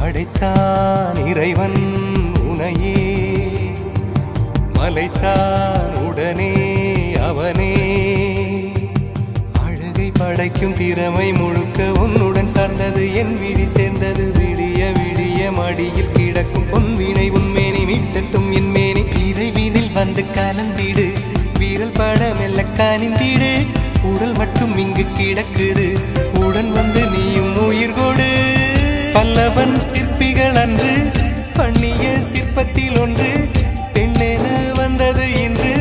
படைத்தான் இறைவன் உனையே, மலைத்தான் உடனே அவனே. அழகை படைக்கும் திறமை முழுக்க உன்னுடன் சார்ந்தது, என் விழி சேர்ந்தது. விடிய விடிய மடியில் கிடக்கும் பொன்வினை உன்மேனி மீட்டட்டும் என் மேனி. இறைவினில் வந்து கலந்திடு, வீரல் பட மெல்ல காணிந்திடு. உடல் மட்டும் இங்கு கிடக்குது, உடன் வந்து நீயும் உயிர் கொடு. பல்லவன் சிற்பிகள் அன்று பண்ணிய சிற்பத்தில் ஒன்று பெண்ணென வந்தது இன்று.